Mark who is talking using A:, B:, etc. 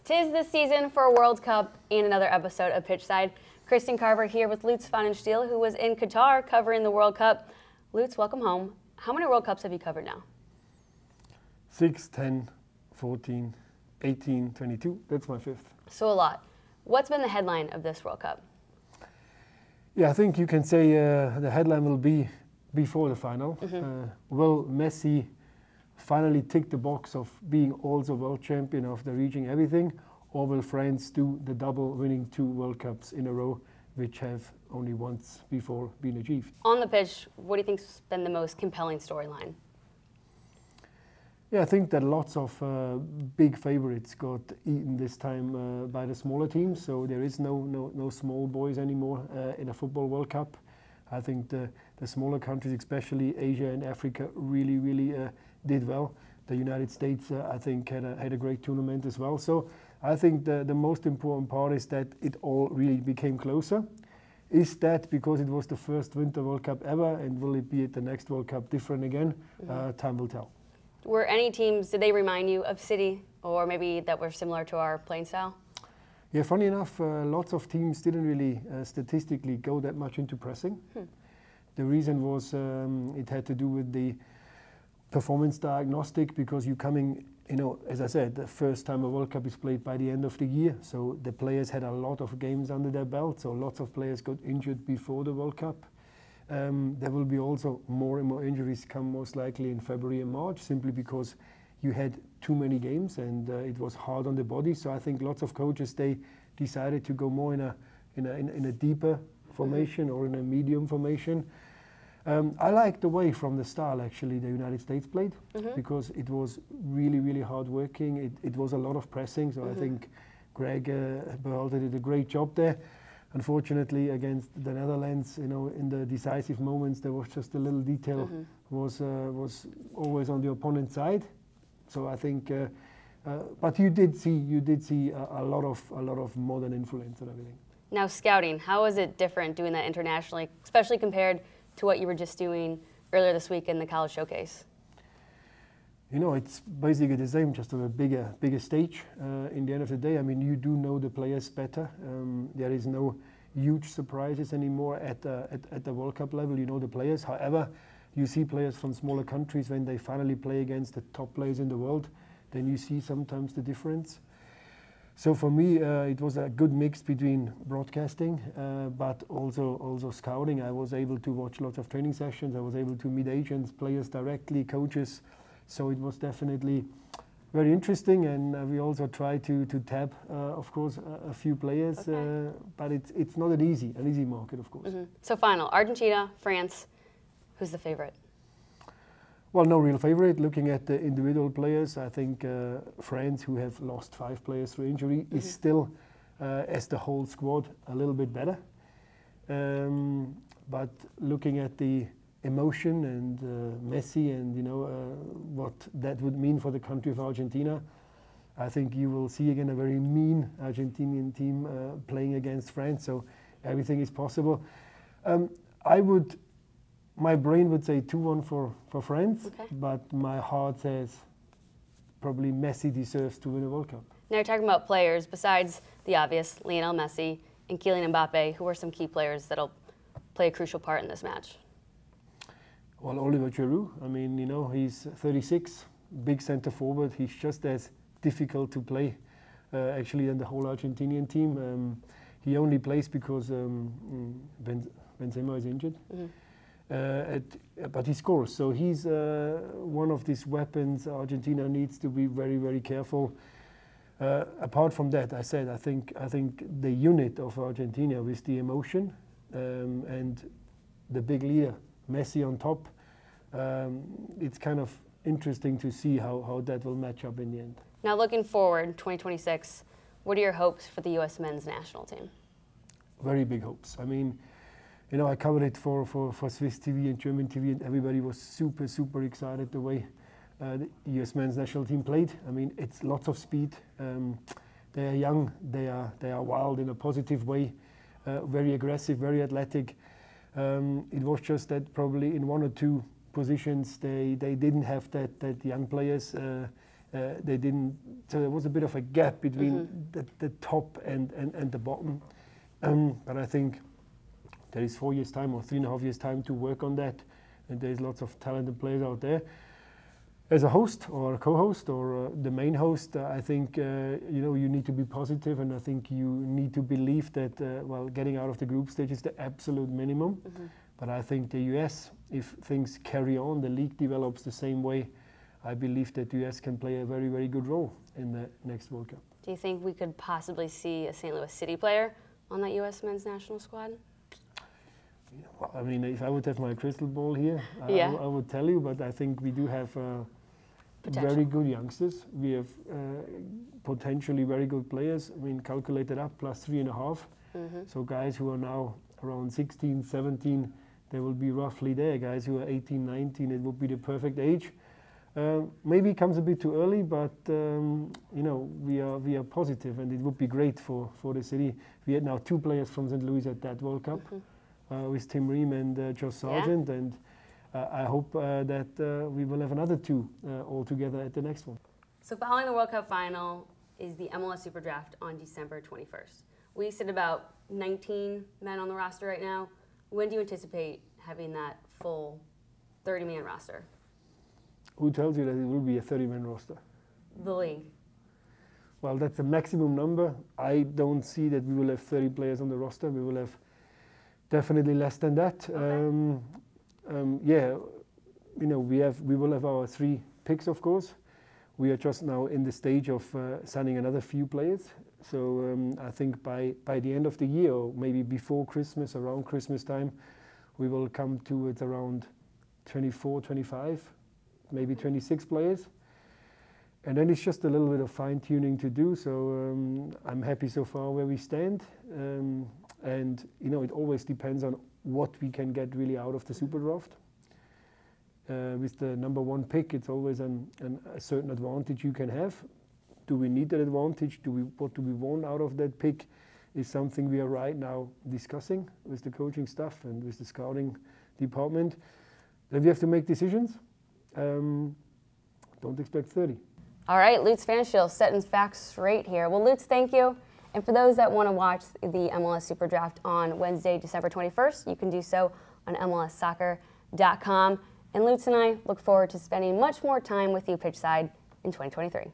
A: 'Tis the season for a World Cup and another episode of Pitchside. Kristen Carver here with Lutz Pfannenstiel, who was in Qatar covering the World Cup. Lutz, welcome home. How many World Cups have you covered now?
B: 6, 10, 14, 18, 22. That's my fifth.
A: So a lot. What's been the headline of this World Cup?
B: Yeah, I think you can say the headline will be before the final. Will Messi finally tick the box of being also world champion after reaching everything, or will France do the double, winning 2 World Cups in a row, which have only once before been achieved?
A: On the pitch, what do you think's been the most compelling storyline?
B: Yeah, I think that lots of big favorites got eaten this time by the smaller teams. So there is no small boys anymore in a football World Cup. I think the smaller countries, especially Asia and Africa, really did well. The United States, I think, had a great tournament as well. So I think the most important part is that it all really became closer. Is that because it was the first Winter World Cup ever, and will it be at the next World Cup different again? Time will tell.
A: Were any teams, did they remind you of City, or maybe that were similar to our playing style?
B: Yeah, funny enough, lots of teams didn't really statistically go that much into pressing. The reason was it had to do with the performance diagnostic, because you're coming, as I said, the first time a World Cup is played by the end of the year, so the players had a lot of games under their belt, so lots of players got injured before the World Cup. There will be also more and more injuries come most likely in February and March, simply because you had too many games and it was hard on the body. So I think lots of coaches, they decided to go more in a deeper formation or in a medium formation. I like the way from the start actually the United States played, because it was really hard working. It was a lot of pressing, so I think Greg Berhalter did a great job there. Unfortunately, against the Netherlands, in the decisive moments, there was just a little detail was always on the opponent's side. So I think, but you did see a lot of modern influence and everything.
A: Now scouting, how is it different doing that internationally, especially compared to what you were just doing earlier this week in the College Showcase?
B: It's basically the same, just on a bigger stage. In the end of the day, I mean, you do know the players better. There is no huge surprises anymore at the World Cup level. You know the players. However, you see players from smaller countries, when they finally play against the top players in the world, then you see sometimes the difference. So for me, it was a good mix between broadcasting, but also scouting. I was able to watch lots of training sessions. I was able to meet agents, players directly, coaches. So it was definitely very interesting, and we also tried to tap, of course, a few players, but it's not an easy market, of course.
A: So final, Argentina, France, who's the favorite?
B: Well, no real favorite. Looking at the individual players, I think France, who have lost 5 players through injury, is still, as the whole squad, a little bit better. But looking at the emotion and Messi and what that would mean for the country of Argentina, I think you will see again a very mean Argentinian team playing against France. So everything is possible. My brain would say 2-1 for France, but my heart says probably Messi deserves to win a World Cup.
A: Now you're talking about players besides the obvious, Lionel Messi and Kylian Mbappe. Who are some key players that'll play a crucial part in this match?
B: Well, Oliver Giroud, I mean, he's 36, big centre forward. He's just as difficult to play, actually, than the whole Argentinian team. He only plays because Benzema is injured, but he scores. So he's one of these weapons Argentina needs to be very careful. Apart from that, I think the unit of Argentina with the emotion and the big leader, Messi on top, it's kind of interesting to see how that will match up in the end.
A: Now looking forward, 2026, what are your hopes for the U.S. men's national team?
B: Very big hopes. I mean, I covered it for Swiss TV and German TV, and everybody was super excited the way the U.S. men's national team played. I mean, it's lots of speed. They are young, they are wild in a positive way, very aggressive, very athletic. It was just that probably in 1 or 2 positions they didn't have that young players They didn't, so there was a bit of a gap between the top and the bottom. But I think there is 4 years' time or 3.5 years' time to work on that, and there's lots of talented players out there. As a host or a co-host or the main host, I think you need to be positive, and I think you need to believe that well, getting out of the group stage is the absolute minimum. But I think the US, if things carry on, the league develops the same way, I believe that the US can play a very, very good role in the next World Cup.
A: Do you think we could possibly see a St. Louis City player on that US men's national squad?
B: Well, I mean, if I would have my crystal ball here, I would tell you, but I think we do have very good youngsters. We have potentially very good players. I mean, calculated up plus 3.5. So guys who are now around 16, 17, they will be roughly there. Guys who are 18, 19, it would be the perfect age. Maybe it comes a bit too early, but we are positive, and it would be great for the city. We had now 2 players from St. Louis at that World Cup with Tim Ream and Josh Sargent, and I hope that we will have another 2 all together at the next one.
A: So following the World Cup final is the MLS SuperDraft on December 21st. We sit about 19 men on the roster right now. When do you anticipate having that full 30-man roster?
B: Who tells you that it will be a 30-man roster?
A: The league.
B: Well, that's a maximum number. I don't see that we will have 30 players on the roster. We will have definitely less than that.
A: Okay.
B: We will have our 3 picks, of course. We are just now in the stage of signing another few players. So I think by the end of the year, or maybe before Christmas, around Christmas time, we will come to it around 24, 25, maybe 26 players. And then it's just a little bit of fine-tuning to do. So I'm happy so far where we stand. And it always depends on what we can get really out of the SuperDraft. With the number 1 pick, it's always a certain advantage you can have. Do we need that advantage? What do we want out of that pick? Is something we are right now discussing with the coaching staff and with the scouting department. Then we have to make decisions. Don't expect 30.
A: All right, Lutz Pfannenstiel setting facts straight here. Well, Lutz, thank you. And for those that want to watch the MLS SuperDraft on Wednesday, December 21st, you can do so on MLSsoccer.com. And Lutz and I look forward to spending much more time with you pitchside in 2023.